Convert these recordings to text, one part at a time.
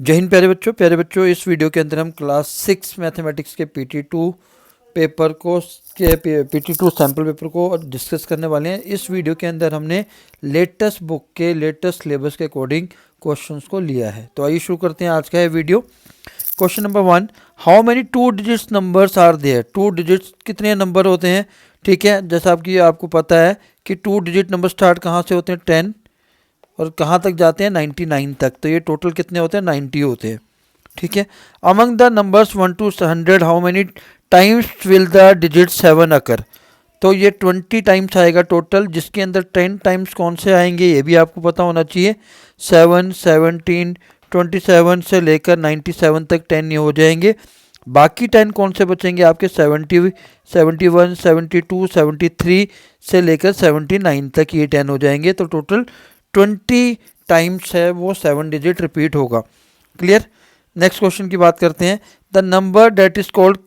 जय हिंद प्यारे बच्चों, इस वीडियो के अंदर हम क्लास 6 मैथमेटिक्स के PT2 पेपर को PT2 सैम्पल पेपर को डिस्कस करने वाले हैं। इस वीडियो के अंदर हमने लेटेस्ट बुक के लेटेस्ट सिलेबस के अकॉर्डिंग क्वेश्चंस को लिया है। तो आइए शुरू करते हैं आज का ये video. Question number 1, how many 2 digits numbers are there. 2 digits कितने नंबर होते हैं? ठीक है, जैसा आपको पता है कि 2 डिजिट नंबर स्टार्ट कहाँ से होते हैं? 10 और कहाँ तक जाते हैं? 99 तक। तो ये टोटल कितने होते हैं? 90 होते हैं। ठीक है। Among the numbers 1 to 100 how many times will the digit 7 अकर। तो ये 20 टाइम्स आएगा टोटल, जिसके अंदर 10 टाइम्स कौन से आएंगे ये भी आपको पता होना चाहिए। 7, 17, 27 से लेकर 97 तक 10 ये हो जाएंगे। बाकी 10 कौन से बचेंगे आपके? 70, 71, 72, 73 से लेकर 79 तक ये 10 हो जाएंगे। तो टोटल 20 टाइम्स है वो 7 डिजिट रिपीट होगा। क्लियर। नेक्स्ट क्वेश्चन की बात करते हैं। The number that is called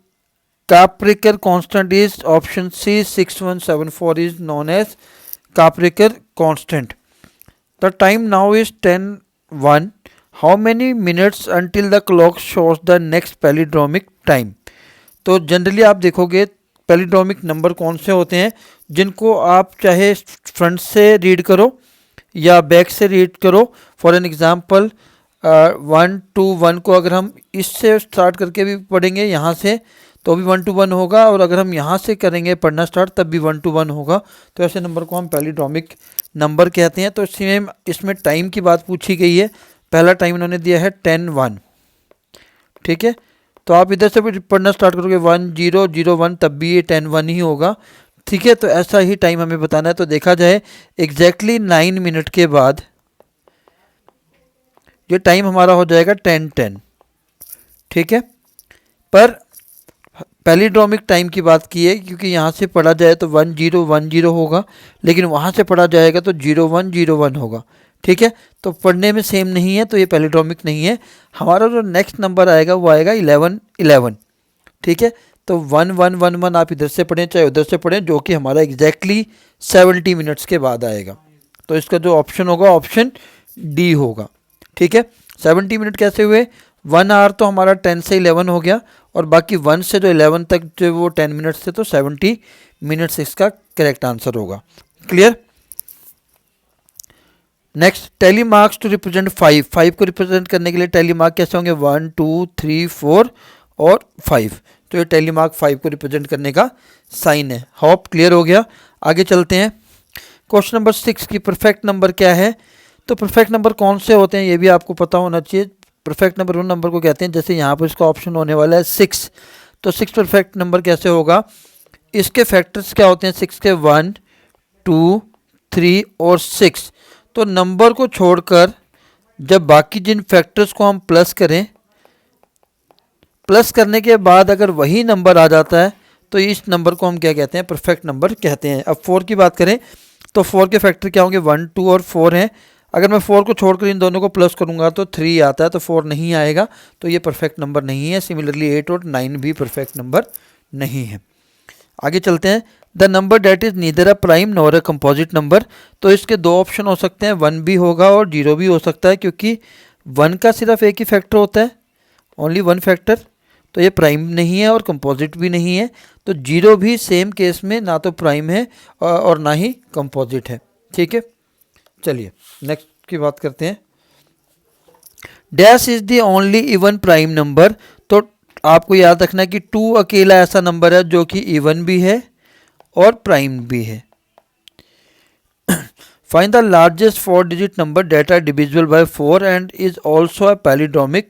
Kaprekar constant is option C 6174 is known as Kaprekar constant. The time now is 10:01। How many minutes until the clock shows the next palindromic time. तो generally आप देखोगे पैलिड्रोमिक number कौन से होते हैं जिनको आप चाहे फ्रंट से रीड करो या बैक से रीड करो। फॉर एन एग्जाम्पल 1 to 1 को अगर हम इससे स्टार्ट करके भी पढ़ेंगे यहाँ से तो भी 1 to 1 होगा, और अगर हम यहाँ से करेंगे पढ़ना स्टार्ट तब भी 1 to 1 होगा। तो ऐसे नंबर को हम पैलिड्रोमिक नंबर कहते हैं। तो इसमें टाइम की बात पूछी गई है। पहला टाइम इन्होंने दिया है 10:01। ठीक है, तो आप इधर से भी पढ़ना स्टार्ट करोगे 1001 तब भी ये 10:01 ही होगा। ठीक है, तो ऐसा ही टाइम हमें बताना है। तो देखा जाए एग्जैक्टली 9 मिनट के बाद ये टाइम हमारा हो जाएगा 10:10। ठीक है, पर पैलिड्रोमिक टाइम की बात की है क्योंकि यहाँ से पढ़ा जाए तो 1010 होगा, लेकिन वहाँ से पढ़ा जाएगा तो 0101 होगा। ठीक है, तो पढ़ने में सेम नहीं है, तो ये पैलिड्रोमिक नहीं है। हमारा जो नेक्स्ट नंबर आएगा वो आएगा 1111। ठीक है, तो 1111 आप इधर से पढ़ें चाहे उधर से पढ़ें, जो कि हमारा एग्जैक्टली 70 मिनट्स के बाद आएगा। तो इसका जो ऑप्शन होगा ऑप्शन डी होगा। ठीक है, 70 मिनट कैसे हुए? 1 आवर तो हमारा 10 से 11 हो गया, और बाकी 1 से जो 11 तक जो वो 10 मिनट्स थे, तो 70 मिनट्स इसका करेक्ट आंसर होगा। Clear. Next, tally marks to represent 5 को रिप्रेजेंट करने के लिए टेली मार्क कैसे होंगे? 1, 2, 3, 4 और 5। तो ये टेली मार्क 5 को रिप्रेजेंट करने का साइन है। होप क्लियर हो गया। आगे चलते हैं। क्वेश्चन नंबर 6 की परफेक्ट नंबर क्या है? तो परफेक्ट नंबर कौन से होते हैं ये भी आपको पता होना चाहिए। परफेक्ट नंबर उन नंबर को कहते हैं, जैसे यहाँ पर इसका ऑप्शन होने वाला है 6। तो 6 परफेक्ट नंबर कैसे होगा? इसके फैक्टर्स क्या होते हैं 6 के? 1, 2, 3 और 6। तो नंबर को छोड़कर जब बाकी जिन फैक्टर्स को हम प्लस करें, प्लस करने के बाद अगर वही नंबर आ जाता है तो इस नंबर को हम क्या कहते हैं? परफेक्ट नंबर कहते हैं। अब 4 की बात करें तो 4 के फैक्टर क्या होंगे? 1, 2 और 4 हैं। अगर मैं 4 को छोड़कर इन दोनों को प्लस करूंगा तो 3 आता है, तो 4 नहीं आएगा, तो ये परफेक्ट नंबर नहीं है। सिमिलरली 8 और 9 भी परफेक्ट नंबर नहीं है। आगे चलते हैं। The number that is neither a prime nor a composite number. तो इसके दो ऑप्शन हो सकते हैं, 1 भी होगा और 0 भी हो सकता है, क्योंकि 1 का सिर्फ एक ही फैक्टर होता है, ओनली 1 फैक्टर। तो ये प्राइम नहीं है और कंपोजिट भी नहीं है। तो 0 भी सेम केस में ना तो प्राइम है और ना ही कंपोजिट है। ठीक है, चलिए नेक्स्ट की बात करते हैं। Dash is the only even prime number. तो आपको याद रखना है कि 2 अकेला ऐसा नंबर है जो कि इवन भी है और प्राइम भी है। Find the largest 4 digit number that are divisible by 4 and is also a palindromic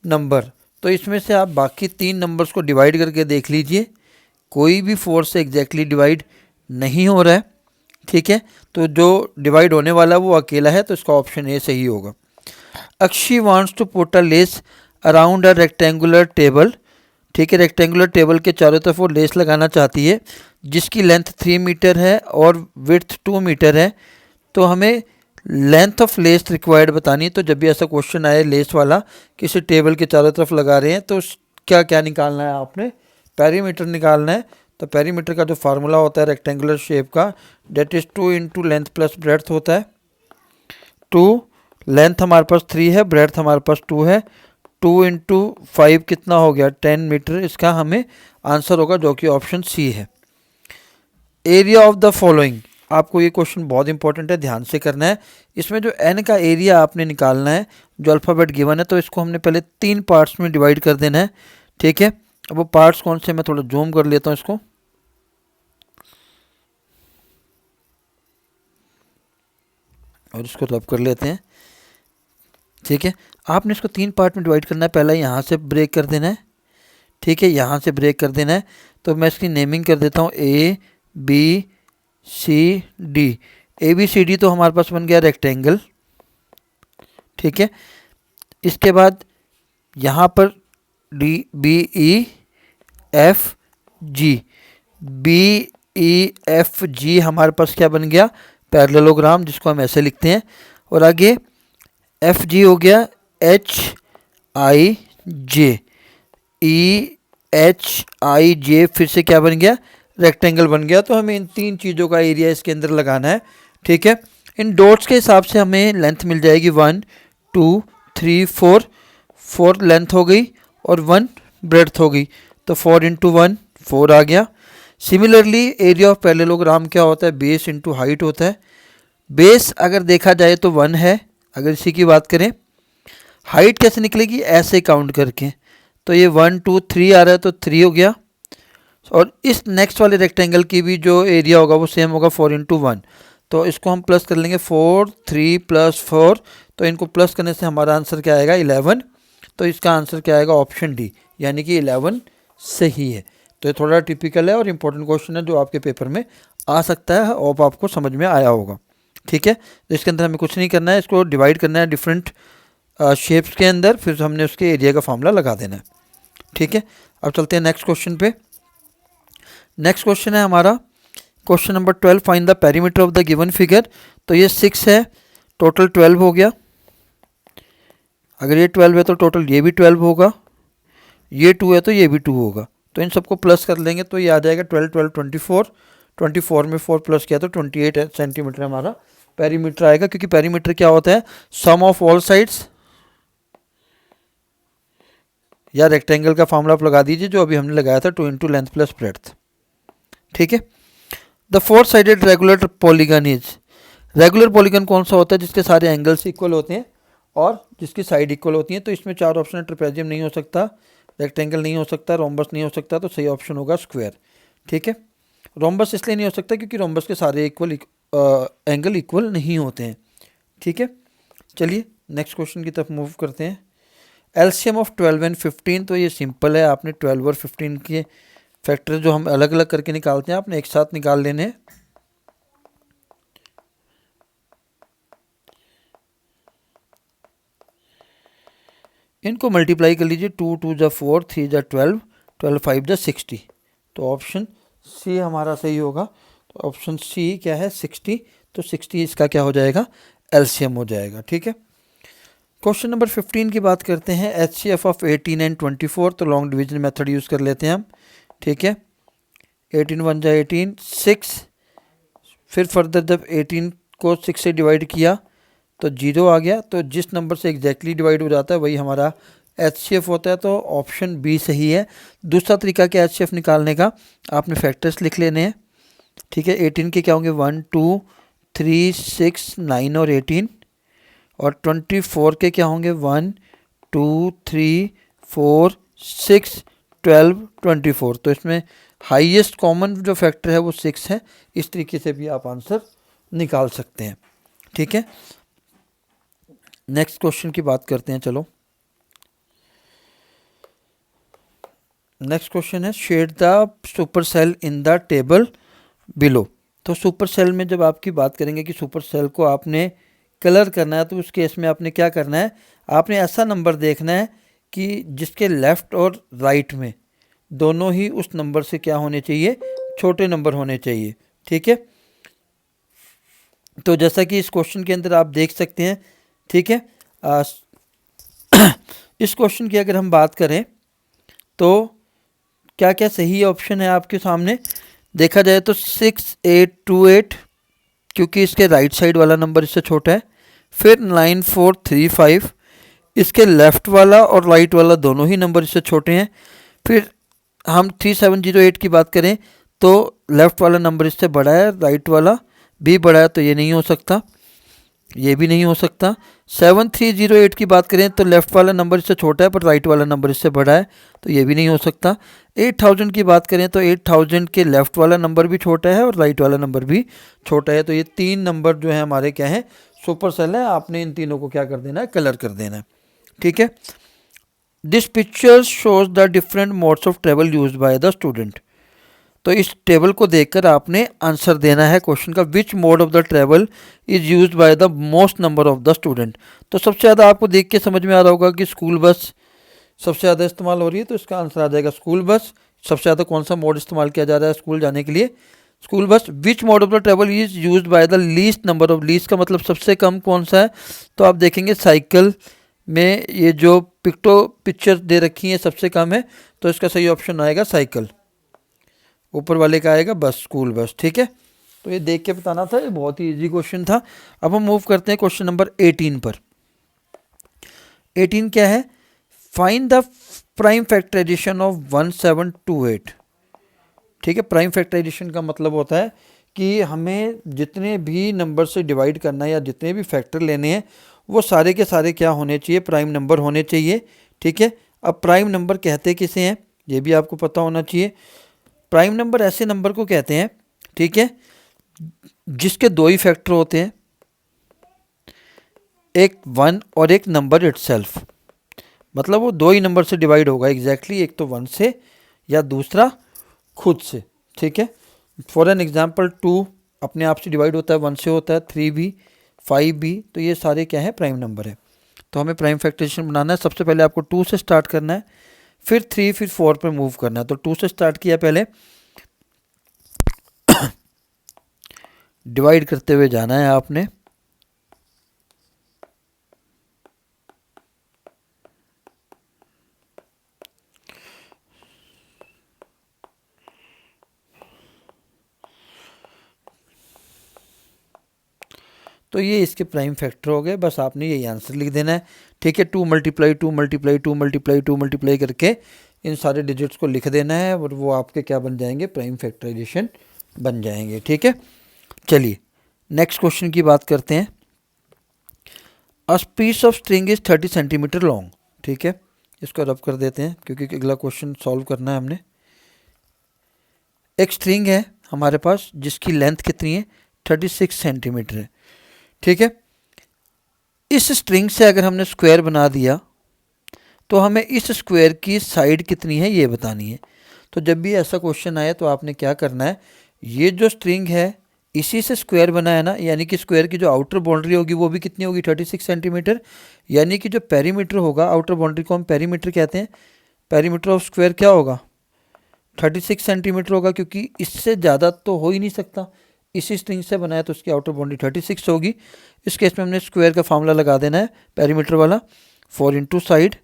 number. तो इसमें से आप बाकी 3 नंबर्स को डिवाइड करके देख लीजिए, कोई भी 4 से एग्जैक्टली डिवाइड नहीं हो रहा है। ठीक है, तो जो डिवाइड होने वाला है वो अकेला है, तो इसका ऑप्शन ए सही होगा। Akshi wants to put a lace around a rectangular table. ठीक है, रेक्टेंगुलर टेबल के चारों तरफ वो लेस लगाना चाहती है जिसकी लेंथ 3 मीटर है और विड्थ 2 मीटर है। तो हमें लेंथ ऑफ लेस रिक्वायर्ड बतानी है। तो जब भी ऐसा क्वेश्चन आए लेस वाला, किसी टेबल के चारों तरफ लगा रहे हैं, तो क्या क्या निकालना है आपने? पेरीमीटर निकालना है। तो पेरीमीटर का जो फार्मूला होता है रेक्टेंगुलर शेप का, that is 2 into length plus breadth होता है। 2 लेंथ हमारे पास 3 है, ब्रेड्थ हमारे पास 2 है। 2 इंटू 5 कितना हो गया 10 मीटर, इसका हमें आंसर होगा जो कि ऑप्शन सी है। एरिया ऑफ द फॉलोइंग, आपको ये क्वेश्चन बहुत इंपॉर्टेंट है, ध्यान से करना है। इसमें जो एन का एरिया आपने निकालना है, जो अल्फ़ाबेट गिवन है, तो इसको हमने पहले 3 पार्ट्स में डिवाइड कर देना है। ठीक है, अब वो पार्ट्स कौन से, मैं थोड़ा जूम कर लेता हूँ इसको। और इसको रब कर लेते हैं। ठीक है, आपने इसको 3 पार्ट में डिवाइड करना है। पहला यहाँ से ब्रेक कर देना है। ठीक है, यहाँ से ब्रेक कर देना है। तो मैं इसकी नेमिंग कर देता हूँ A B C D. A B C D तो हमारे पास बन गया रेक्टेंगल। ठीक है, इसके बाद यहाँ पर D B E F G, B E F G हमारे पास क्या बन गया, पैरेललोग्राम, जिसको हम ऐसे लिखते हैं। और आगे एफ जी हो गया H I J, E H I जे फिर से क्या बन गया, रेक्टेंगल बन गया। तो हमें इन 3 चीज़ों का एरिया इसके अंदर लगाना है। ठीक है, इन डॉट्स के हिसाब से हमें लेंथ मिल जाएगी 1 2 3 4, 4 लेंथ हो गई और 1 ब्रेड्थ हो गई। तो 4 इंटू 1 4 आ गया। सिमिलरली एरिया ऑफ पैरेललोग्राम क्या होता है, बेस इंटू हाइट होता है। बेस अगर देखा जाए तो 1 है, अगर इसी की बात करें। हाइट कैसे निकलेगी, ऐसे काउंट करके। तो ये 1 2 3 आ रहा है तो 3 हो गया। और इस नेक्स्ट वाले रेक्टेंगल की भी जो एरिया होगा वो सेम होगा 4 इंटू 1। तो इसको हम प्लस कर लेंगे 4 3 प्लस 4। तो इनको प्लस करने से हमारा आंसर क्या आएगा 11। तो इसका आंसर क्या आएगा ऑप्शन डी, यानी कि 11 सही है। तो ये थोड़ा टिपिकल है और इम्पोर्टेंट क्वेश्चन है जो आपके पेपर में आ सकता है और आपको समझ में आया होगा। ठीक है, तो इसके अंदर हमें कुछ नहीं करना है, इसको डिवाइड करना है डिफरेंट शेप्स के अंदर, फिर हमने उसके एरिया का फॉर्मूला लगा देना है। ठीक है, अब चलते हैं नेक्स्ट क्वेश्चन पे। नेक्स्ट क्वेश्चन है हमारा question number 12, find the perimeter of the given figure. तो ये 6 है, टोटल 12 हो गया। अगर ये 12 है तो टोटल ये भी 12 होगा, ये 2 है तो ये भी 2 होगा। तो इन सबको प्लस कर लेंगे तो ये आ जाएगा 12 12 24। 24 में 4 प्लस किया तो 28 सेंटीमीटर हमारा पेरीमीटर आएगा। क्योंकि पेरीमीटर क्या होता है, सम ऑफ ऑल साइड्स, या रेक्टेंगल का फॉर्मूला आप लगा दीजिए जो अभी हमने लगाया था 2 इंटू लेंथ प्लस ब्रेड्थ। ठीक है, the 4 sided regular polygon is, regular polygon कौन सा होता है, जिसके सारे एंगल्स इक्वल होते हैं और जिसकी साइड इक्वल होती हैं। तो इसमें 4 ऑप्शन है, ट्रेपेजियम नहीं हो सकता, रेक्टेंगल नहीं हो सकता, रोम्बस नहीं हो सकता, तो सही ऑप्शन होगा स्क्वायर। ठीक है, रोम्बस इसलिए नहीं हो सकता क्योंकि रोम्बस के सारे एंगल इक्वल नहीं होते हैं। ठीक है, चलिए नेक्स्ट क्वेश्चन की तरफ मूव करते हैं। एलसीएम ऑफ 12 एंड 15, तो ये सिंपल है, आपने 12 और 15 के फैक्टर जो हम अलग अलग करके निकालते हैं आपने एक साथ निकाल लेने हैं। इनको मल्टीप्लाई कर लीजिए, 2 2 जा 4, 3 जा 12, 12 5 जा 60। तो ऑप्शन सी हमारा सही होगा। तो ऑप्शन सी क्या है 60, तो 60 इसका क्या हो जाएगा एलसीएम हो जाएगा। ठीक है, क्वेश्चन नंबर 15 की बात करते हैं। एचसीएफ ऑफ 18 एंड 24, तो लॉन्ग डिवीजन मेथड यूज़ कर लेते हैं हम। ठीक है, 18 1 जा 18, 6, फिर फर्दर जब 18 को 6 से डिवाइड किया तो 0 आ गया। तो जिस नंबर से एग्जैक्टली डिवाइड हो जाता है वही हमारा एचसीएफ होता है। तो ऑप्शन बी सही है। दूसरा तरीका क्या एचसीएफ निकालने का, आपने फैक्टर्स लिख लेने हैं। ठीक है, 18 के क्या होंगे 1 2 3 6 9 और 18, और 24 के क्या होंगे 1 2 3 4 6 12 24। तो इसमें हाईएस्ट कॉमन जो फैक्टर है वो 6 है। इस तरीके से भी आप आंसर निकाल सकते हैं। ठीक है, नेक्स्ट क्वेश्चन की बात करते हैं। चलो नेक्स्ट क्वेश्चन है, shade the super cell in the table below. तो सुपर सेल में जब आपकी बात करेंगे कि सुपर सेल को आपने कलर करना है, तो उस केस में आपने क्या करना है, आपने ऐसा नंबर देखना है कि जिसके लेफ़्ट और राइट में दोनों ही उस नंबर से क्या होने चाहिए, छोटे नंबर होने चाहिए। ठीक है, तो जैसा कि इस क्वेश्चन के अंदर आप देख सकते हैं। ठीक है, इस क्वेश्चन की अगर हम बात करें तो क्या क्या सही ऑप्शन है आपके सामने। देखा जाए तो 6 8 2 8, क्योंकि इसके राइट साइड वाला नंबर इससे छोटा है। फिर 9435, इसके लेफ़्ट वाला और राइट वाला दोनों ही नंबर इससे छोटे हैं। फिर हम 3708 की बात करें तो लेफ़्ट वाला नंबर इससे बड़ा है, राइट वाला भी बड़ा है, तो ये नहीं हो सकता, ये भी नहीं हो सकता। 7308 की बात करें तो लेफ़्ट वाला नंबर इससे छोटा है पर राइट वाला नंबर इससे बड़ा है, तो ये भी नहीं हो सकता। 8000 की बात करें तो 8000 के लेफ़्ट वाला नंबर भी छोटा है और राइट वाला नंबर भी छोटा है, तो ये तीन नंबर जो है हमारे क्या है, सुपर सेल है। आपने इन तीनों को क्या कर देना है, कलर कर देना है, ठीक है। This picture shows the different modes of travel used by the student. तो इस टेबल को देखकर आपने आंसर देना है क्वेश्चन का, which mode of the travel is used by the most number of the student. तो सबसे ज़्यादा आपको देख के समझ में आ रहा होगा कि स्कूल बस सबसे ज़्यादा इस्तेमाल हो रही है, तो इसका आंसर आ जाएगा स्कूल बस। सबसे ज़्यादा कौन सा मोड इस्तेमाल किया जा रहा है स्कूल जाने के लिए, school bus. Which mode of the travel is used by the least number of, least का मतलब सबसे कम कौन सा है, तो आप देखेंगे साइकिल में ये जो पिक्चर दे रखी है सबसे कम है, तो इसका सही ऑप्शन आएगा साइकिल। ऊपर वाले का आएगा बस, स्कूल बस, ठीक है। तो ये देख के बताना था, ये बहुत ही इजी क्वेश्चन था। अब हम मूव करते हैं क्वेश्चन नंबर 18 पर। 18 क्या है, find the prime factorisation of 1728। ठीक है, प्राइम फैक्टराइजेशन का मतलब होता है कि हमें जितने भी नंबर से डिवाइड करना है या जितने भी फैक्टर लेने हैं वो सारे के सारे क्या होने चाहिए, प्राइम नंबर होने चाहिए, ठीक है। अब प्राइम नंबर कहते किसे हैं ये भी आपको पता होना चाहिए। प्राइम नंबर ऐसे नंबर को कहते हैं, ठीक है, जिसके दो ही फैक्टर होते हैं, एक 1 और एक नंबर इटसेल्फ, मतलब वो दो ही नंबर से डिवाइड होगा एग्जैक्टली, एक तो 1 से या दूसरा खुद से, ठीक है। फॉर एन एग्जांपल 2 अपने आप से डिवाइड होता है, 1 से होता है, 3 भी, 5 भी, तो ये सारे क्या है, प्राइम नंबर है। तो हमें प्राइम फैक्टराइजेशन बनाना है, सबसे पहले आपको 2 से स्टार्ट करना है, फिर 3, फिर 4 पर मूव करना है। तो 2 से स्टार्ट किया पहले, डिवाइड करते हुए जाना है आपने। तो ये इसके प्राइम फैक्टर हो गए, बस आपने यही आंसर लिख देना है, ठीक है। 2 मल्टीप्लाई 2 मल्टीप्लाई 2 मल्टीप्लाई 2 मल्टीप्लाई करके इन सारे डिजिट्स को लिख देना है और वो आपके क्या बन जाएंगे, प्राइम फैक्टराइजेशन बन जाएंगे, ठीक है। चलिए नेक्स्ट क्वेश्चन की बात करते हैं। A piece of string is 30 centimetre long, ठीक है, इसको रब कर देते हैं क्योंकि अगला क्वेश्चन सॉल्व करना है हमने। एक स्ट्रिंग है हमारे पास जिसकी लेंथ कितनी है, 36 सेंटीमीटर है, ठीक है। इस स्ट्रिंग से अगर हमने स्क्वायर बना दिया तो हमें इस स्क्वायर की साइड कितनी है ये बतानी है। तो जब भी ऐसा क्वेश्चन आए तो आपने क्या करना है, ये जो स्ट्रिंग है इसी से स्क्वायर बना है ना, यानी कि स्क्वायर की जो आउटर बाउंड्री होगी वो भी कितनी होगी, 36 सेंटीमीटर, यानी कि जो पेरीमीटर होगा, आउटर बाउंड्री को हम पेरीमीटर कहते हैं, पेरीमीटर ऑफ स्क्वायर क्या होगा, 36 सेंटीमीटर होगा, क्योंकि इससे ज़्यादा तो हो ही नहीं सकता, इसी स्ट्रिंग से बनाया तो उसकी आउटर बाउंड्री 36 होगी। इस केस में हमने स्क्वायर का फार्मूला लगा देना है पेरीमीटर वाला, 4 into side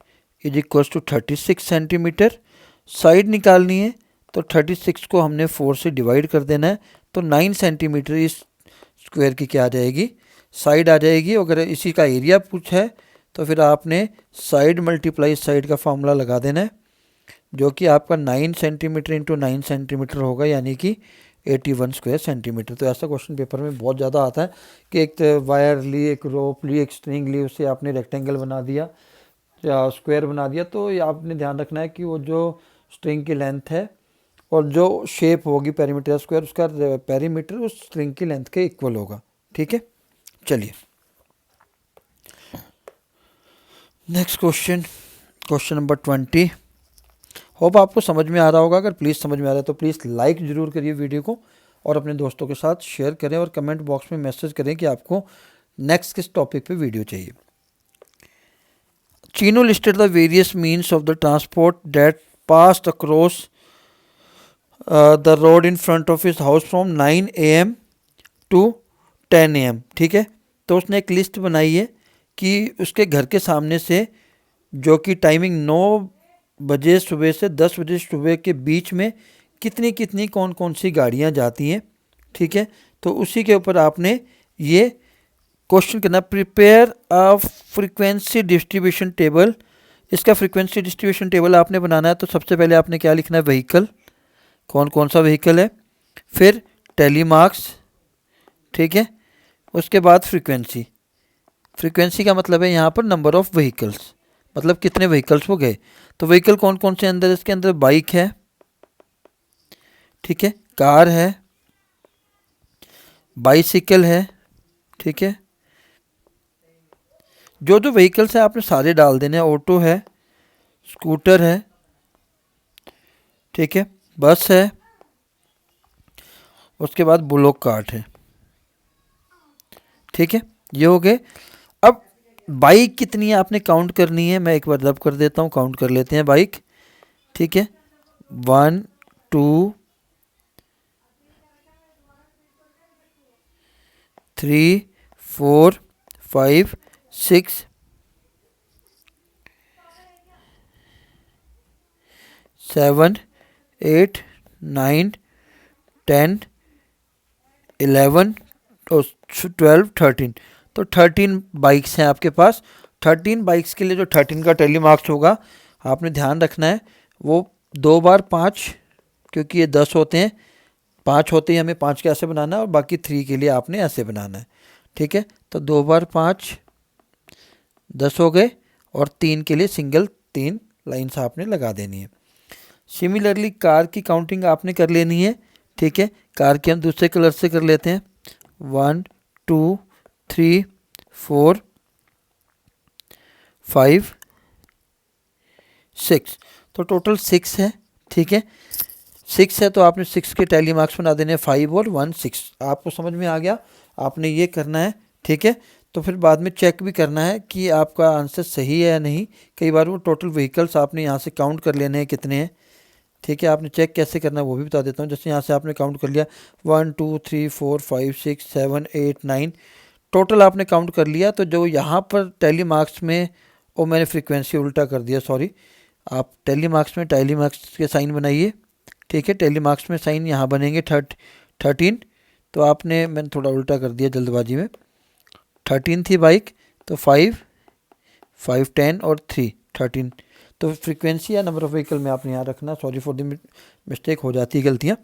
is equals to 36 centimetre. Side निकालनी है तो 36 को हमने 4 से डिवाइड कर देना है, तो 9 सेंटीमीटर इस स्क्वायर की क्या आ जाएगी, साइड आ जाएगी। अगर इसी का एरिया पूछा है तो फिर आपने साइड मल्टीप्लाई साइड का फार्मूला लगा देना है, जो कि आपका 9 सेंटीमीटर इंटू 9 सेंटीमीटर होगा, यानी कि 81 स्क्वायर सेंटीमीटर। तो ऐसा क्वेश्चन पेपर में बहुत ज़्यादा आता है कि एक वायर ली, एक रोप ली, एक स्ट्रिंग ली, उससे आपने रेक्टेंगल बना दिया या स्क्वायर बना दिया। तो ये आपने ध्यान रखना है कि वो जो स्ट्रिंग की लेंथ है और जो शेप होगी पेरीमीटर स्क्वायर, उसका पेरीमीटर उस स्ट्रिंग की लेंथ के इक्वल होगा, ठीक है। चलिए next question, question number 20। Hope आपको समझ में आ रहा होगा, अगर प्लीज़ समझ में आ रहा है तो प्लीज़ लाइक ज़रूर करिए वीडियो को और अपने दोस्तों के साथ शेयर करें और कमेंट बॉक्स में मैसेज करें कि आपको नेक्स्ट किस टॉपिक पे वीडियो चाहिए। Chinu listed the various means of the transport that passed across the road in front of his house from 9 AM to 10 AM, ठीक है। तो उसने एक लिस्ट बनाई है कि उसके घर के सामने से, जो कि टाइमिंग 9 बजे सुबह से 10 बजे सुबह के बीच में कितनी कितनी कौन कौन सी गाड़ियाँ जाती हैं, ठीक है। तो उसी के ऊपर आपने ये क्वेश्चन करना, prepare a frequency distribution table. इसका फ्रीक्वेंसी डिस्ट्रीब्यूशन टेबल आपने बनाना है, तो सबसे पहले आपने क्या लिखना है, व्हीकल, कौन कौन सा व्हीकल है, फिर टेली मार्क्स, ठीक है, उसके बाद फ्रीक्वेंसी। फ्रीक्वेंसी का मतलब है यहाँ पर नंबर ऑफ व्हीकल्स, मतलब कितने व्हीकल्स वो गए। तो व्हीकल कौन कौन से अंदर, इसके अंदर बाइक है, ठीक है, कार है, बाइसिकल है, ठीक है, जो जो व्हीकल्स है आपने सारे डाल देने हैं। ऑटो है, स्कूटर है, ठीक है, बस है, उसके बाद बुलोक कार्ट है, ठीक है, ये हो गए। अब बाइक कितनी है आपने काउंट करनी है, मैं एक बार रब कर देता हूँ, काउंट कर लेते हैं बाइक, ठीक है, 1 2 3 4 5 6 7 8 9 10 11 और 12 13। तो 13 बाइक्स हैं आपके पास। 13 बाइक्स के लिए जो 13 का टेली मार्क्स होगा, आपने ध्यान रखना है वो 2 बार 5, क्योंकि ये 10 होते हैं, 5 होते ही हमें 5 के ऐसे बनाना है, और बाकी 3 के लिए आपने ऐसे बनाना है, ठीक है। तो 2 बार 5 10 हो गए, और 3 के लिए सिंगल 3 लाइन्स आपने लगा देनी है। सिमिलरली कार की काउंटिंग आपने कर लेनी है, ठीक है। कार के हम दूसरे कलर से कर लेते हैं, 1 2 3 4 5 6। तो टोटल 6 है, ठीक है, 6 है, तो आपने 6 के टैली मार्क्स बना देने, 5 और 1 6। आपको समझ में आ गया, आपने ये करना है, ठीक है। तो फिर बाद में चेक भी करना है कि आपका आंसर सही है या नहीं। कई बार वो टोटल व्हीकल्स आपने यहाँ से काउंट कर लेने हैं कितने हैं, ठीक है। आपने चेक कैसे करना है वो भी बता देता हूँ। जैसे यहाँ से आपने काउंट कर लिया 1 2 3 4 5 6 7 8 9, टोटल आपने काउंट कर लिया। तो जो यहाँ पर टैली मार्क्स में, और मैंने फ्रीक्वेंसी उल्टा कर दिया, सॉरी, आप टैली मार्क्स में टैली मार्क्स के साइन बनाइए, ठीक है। टैली मार्क्स में साइन यहाँ बनेंगे 13, तो आपने, मैंने थोड़ा उल्टा कर दिया जल्दबाजी में, 13 थी बाइक, तो 5 5 10 और 3 13। तो फ्रीक्वेंसी या नंबर ऑफ व्हीकल में आपने यहाँ रखना, सॉरी फॉर द मिस्टेक, हो जाती है गलतियाँ।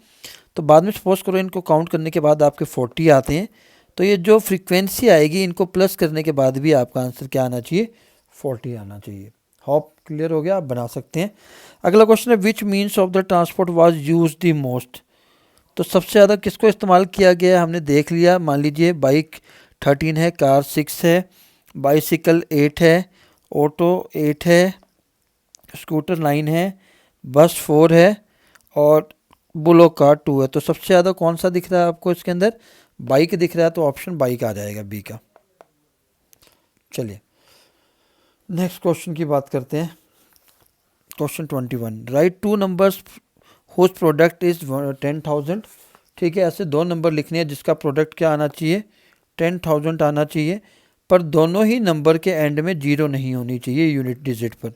तो बाद में सपोज करो इनको काउंट करने के बाद आपके 40 आते हैं, तो ये जो फ्रीक्वेंसी आएगी इनको प्लस करने के बाद भी आपका आंसर क्या आना चाहिए, 40 आना चाहिए। होप क्लियर हो गया, आप बना सकते हैं। अगला क्वेश्चन है, which means of the transport was use the most. तो सबसे ज़्यादा किसको इस्तेमाल किया गया है हमने देख लिया। मान लीजिए बाइक 13 है, कार 6 है, बाइसिकल 8 है, ऑटो 8 है, स्कूटर 9 है, बस 4 है, और बुलोक कार 2 है। तो सबसे ज़्यादा कौन सा दिख रहा है आपको इसके अंदर, बाइक दिख रहा है, तो ऑप्शन बाइक आ जाएगा बी का। चलिए नेक्स्ट क्वेश्चन की बात करते हैं। Question 21, right 2 numbers whose product is 10,000। ठीक है, ऐसे 2 नंबर लिखने हैं जिसका प्रोडक्ट क्या आना चाहिए, 10,000 आना चाहिए, पर दोनों ही नंबर के एंड में 0 नहीं होनी चाहिए यूनिट डिजिट पर।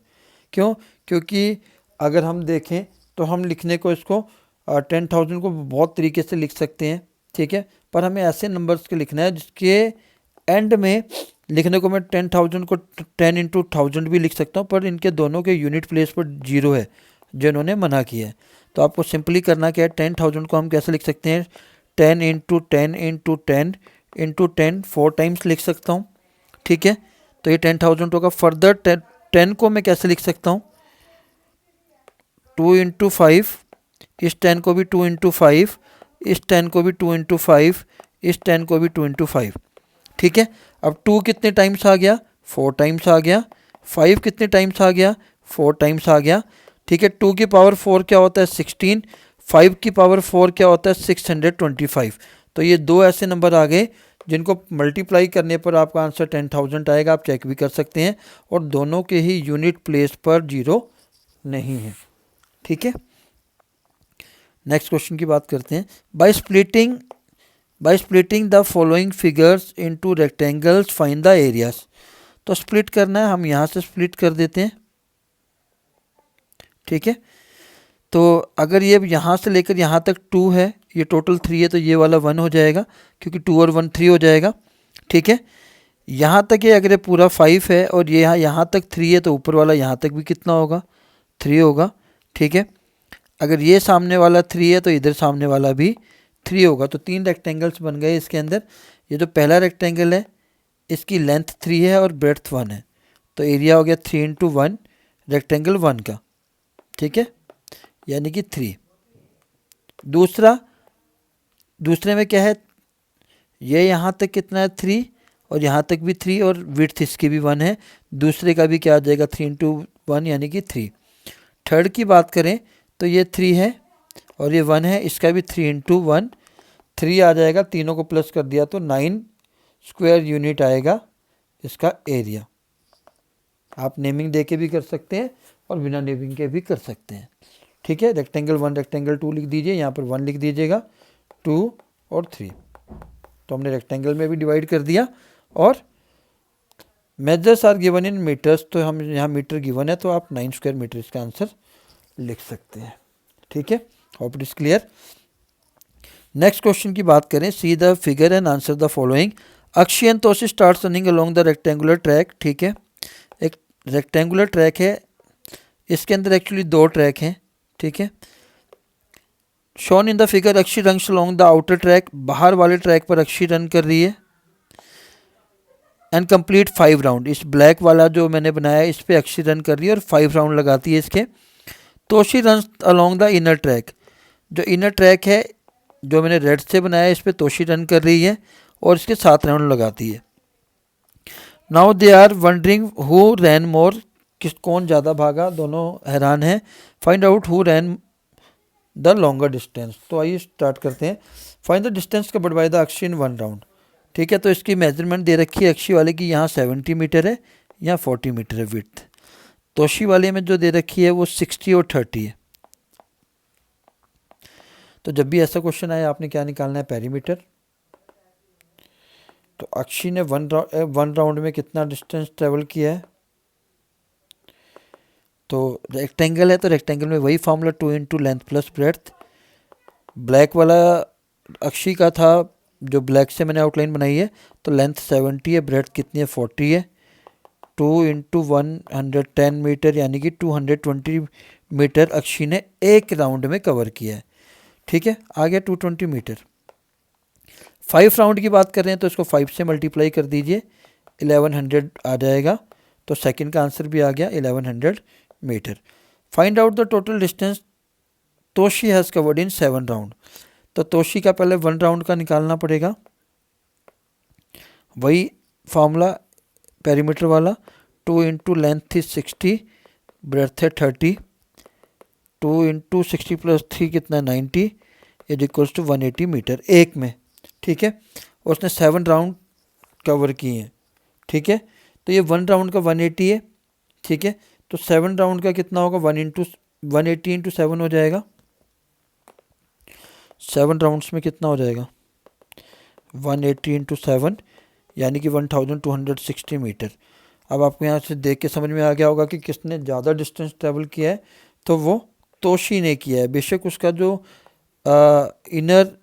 क्यों, क्योंकि अगर हम देखें तो हम लिखने को इसको 10,000 को बहुत तरीके से लिख सकते हैं, ठीक है, पर हमें ऐसे नंबर्स के लिखना है जिसके एंड में लिखने को मैं 10,000 को 10 इंटू 1000 भी लिख सकता हूँ, पर इनके दोनों के यूनिट प्लेस पर 0 है जो इन्होंने मना किया है। तो आपको सिंपली करना क्या है, 10,000 को हम कैसे लिख सकते हैं, 10 इंटू 10 इंटू 10 इंटू 10 4 टाइम्स लिख सकता हूँ, ठीक है। तो ये 10,000 होगा। फर्दर 10 को मैं कैसे लिख सकता हूँ, 2 इंटू 5, इस 10 को भी 2 इंटू 5, इस 10 को भी 2 इंटू 5, इस 10 को भी 2 इंटू 5, ठीक है। अब 2 कितने टाइम्स आ गया, 4 टाइम्स आ गया। 5 कितने टाइम्स आ गया, 4 टाइम्स आ गया, ठीक है। 2 की पावर 4 क्या होता है, 16। 5 की पावर 4 क्या होता है, 625। तो ये 2 ऐसे नंबर आ गए जिनको मल्टीप्लाई करने पर आपका आंसर 10,000 आएगा। आप चेक भी कर सकते हैं, और दोनों के ही यूनिट प्लेस पर 0 नहीं है, ठीक है। नेक्स्ट क्वेश्चन की बात करते हैं। By splitting the following figures into rectangles find the areas. तो स्प्लिट करना है, हम यहाँ से स्प्लिट कर देते हैं, ठीक है। तो अगर ये यहाँ से लेकर यहाँ तक 2 है, ये टोटल 3 है, तो ये वाला 1 हो जाएगा, क्योंकि 2 और 1 3 हो जाएगा, ठीक है। यहाँ तक ये अगर ये पूरा 5 है और ये यहाँ तक 3 है तो ऊपर वाला यहाँ तक भी कितना होगा, 3 होगा। ठीक है, अगर ये सामने वाला 3 है तो इधर सामने वाला भी 3 होगा। तो 3 रेक्टेंगल्स बन गए इसके अंदर। ये जो पहला रेक्टेंगल है इसकी लेंथ 3 है और ब्रेड्थ 1 है, तो एरिया हो गया 3 × 1 रेक्टेंगल 1 का। ठीक है, यानी कि 3। दूसरे में क्या है, ये यहाँ तक कितना है 3 और यहाँ तक भी 3 और विड्थ इसकी भी 1 है। दूसरे का भी क्या आ जाएगा 3 × 1 यानी कि 3। थर्ड की बात करें तो ये 3 है और ये 1 है, इसका भी 3 × 1 3 आ जाएगा। तीनों को प्लस कर दिया तो 9 स्क्वायर यूनिट आएगा इसका एरिया। आप नेमिंग दे के भी कर सकते हैं और बिना नेमिंग के भी कर सकते हैं। ठीक है, रेक्टेंगल 1 रेक्टेंगल 2 लिख दीजिए, यहाँ पर 1 लिख दीजिएगा, 2 और 3। तो हमने रेक्टेंगल में भी डिवाइड कर दिया। और measures are given in metres, तो हम यहाँ मीटर गिवन है तो आप 9 स्क्वायर मीटर इसका आंसर लिख सकते हैं। ठीक है, hope it is clear. Next question की बात करें, see the figure and answer the following. Akshi and Toshi start running along the rectangular track. ठीक है, एक रेक्टेंगुलर ट्रैक है, इसके अंदर एक्चुअली 2 ट्रैक हैं। ठीक है, shown in the figure Akshi runs along the outer track, बाहर वाले ट्रैक पर अक्षी रन कर रही है। एंड कंप्लीट 5 राउंड, इस ब्लैक वाला जो मैंने बनाया है इस पे अक्षी रन कर रही है और 5 राउंड लगाती है इसके। Toshi runs along the inner track, जो इनर ट्रैक है जो मैंने रेड से बनाया है इस पे तोशी रन कर रही है और इसके 7 राउंड लगाती है। Now they are wondering who ran more, कौन ज़्यादा भागा, दोनों हैरान हैं। Find out who ran the longer distance. तो आइए स्टार्ट करते हैं। Find the distance covered by the Akshi in 1 round. ठीक है, तो इसकी मेजरमेंट दे रखी है अक्षी वाले की, यहाँ 70 मीटर है, यहाँ 40 मीटर है विड्थ। तोशी वाले में जो दे रखी है वो 60 और 30 है। तो जब भी ऐसा क्वेश्चन आए आपने क्या निकालना है, पेरीमीटर। तो अक्षी ने 1 राउंड में कितना डिस्टेंस ट्रेवल किया है, तो रेक्टेंगल है तो रेक्टेंगल में वही formula 2 × length plus breadth. Black वाला अक्षी का था जो ब्लैक से मैंने आउटलाइन बनाई है, तो लेंथ 70 है, ब्रेड्थ कितनी है 40 है। 2 × 110 मीटर यानी कि 220 मीटर अक्षी ने एक राउंड में कवर किया है। ठीक है, आ गया 220 मीटर। 5 राउंड की बात कर रहे हैं तो इसको 5 से मल्टीप्लाई कर दीजिए, 1100 आ जाएगा। तो सेकंड का आंसर भी आ गया 1100 metre. Find out the total distance Toshi has covered in 7 round. तो तोशी का पहले 1 राउंड का निकालना पड़ेगा, वही फॉर्मूला पेरीमीटर वाला। 2 × लेंथ थी 60, ब्रेड्थ है 30, 2 × 60 + 3 कितना 90 इज इक्वल्स टू 180 मीटर एक में। ठीक है, और उसने 7 राउंड कवर किए हैं। ठीक है, तो ये 1 राउंड का 180 है। ठीक है, तो 7 राउंड का कितना होगा, 180 × 7 हो जाएगा। 7 राउंड्स में कितना हो जाएगा, 180 × 7 यानी कि 1260 मीटर। अब आपको यहाँ से देख के समझ में आ गया होगा कि किसने ज़्यादा डिस्टेंस ट्रेवल किया है, तो वो तोशी ने किया है। बेशक उसका जो इनर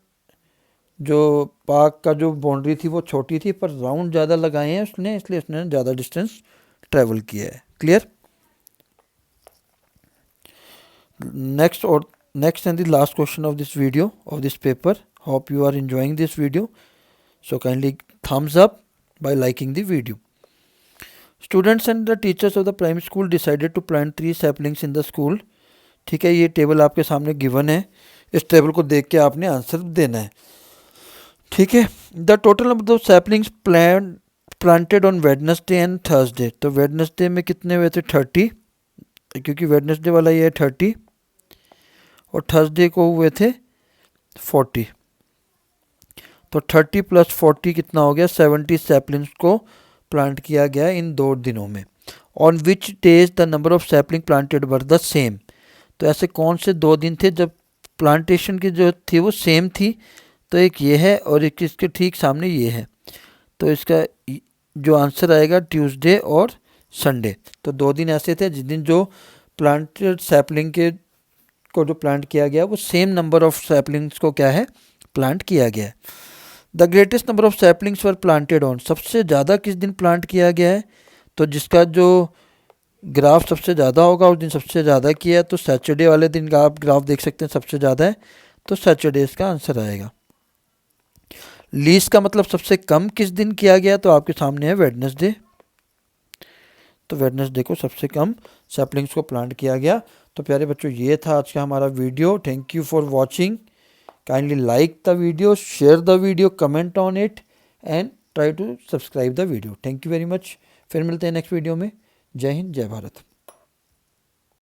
जो पार्क का जो बाउंड्री थी वो छोटी थी, पर राउंड ज़्यादा लगाए हैं उसने, इसलिए उसने ज़्यादा डिस्टेंस ट्रेवल किया है। Clear. Next and the last question of this video of this paper. Hope you are enjoying this video. So kindly thumbs up by liking the video. Students and the teachers of the primary school decided to plant 3 saplings in the school. ठीक है, ये table आपके सामने given है, इस table को देख के आपने आंसर देना है। ठीक है, the total number of saplings planted on Wednesday and Thursday. तो वेडनेसडे में कितने हुए थे 30, क्योंकि वेडनेसडे वाला ये है 30, और थर्सडे को हुए थे 40। तो 30 + 40 कितना हो गया, 70 सैपलिंग्स को प्लांट किया गया इन 2 दिनों में। On which days the number of sapling planted were the same. तो ऐसे कौन से 2 दिन थे जब प्लांटेशन की जो थी वो सेम थी, तो एक ये है और एक इसके ठीक सामने ये है। तो इसका जो आंसर आएगा ट्यूसडे और संडे। तो 2 दिन ऐसे थे जिस दिन जो प्लांटेड सैपलिंग के को जो प्लांट किया गया वो सेम नंबर ऑफ सैपलिंग्स को क्या है, प्लांट किया गया है। The greatest number of saplings were planted on, सबसे ज़्यादा किस दिन प्लांट किया गया है? तो जिसका जो ग्राफ सबसे ज़्यादा होगा उस दिन सबसे ज़्यादा किया है, तो सैटरडे वाले दिन का आप ग्राफ देख सकते हैं सबसे ज़्यादा है, तो सैटरडे इसका आंसर आएगा। लीस्ट का मतलब सबसे कम किस दिन किया गया, तो आपके सामने है वेडनेसडे, तो वेडनेसडे को सबसे कम सैपलिंग्स को प्लांट किया गया। तो प्यारे बच्चों ये था आज का हमारा video. Thank you for watching. Kindly like the video, share the video, comment on it and try to subscribe the video. Thank you very much. फिर मिलते हैं नेक्स्ट वीडियो में। जय हिंद, जय भारत।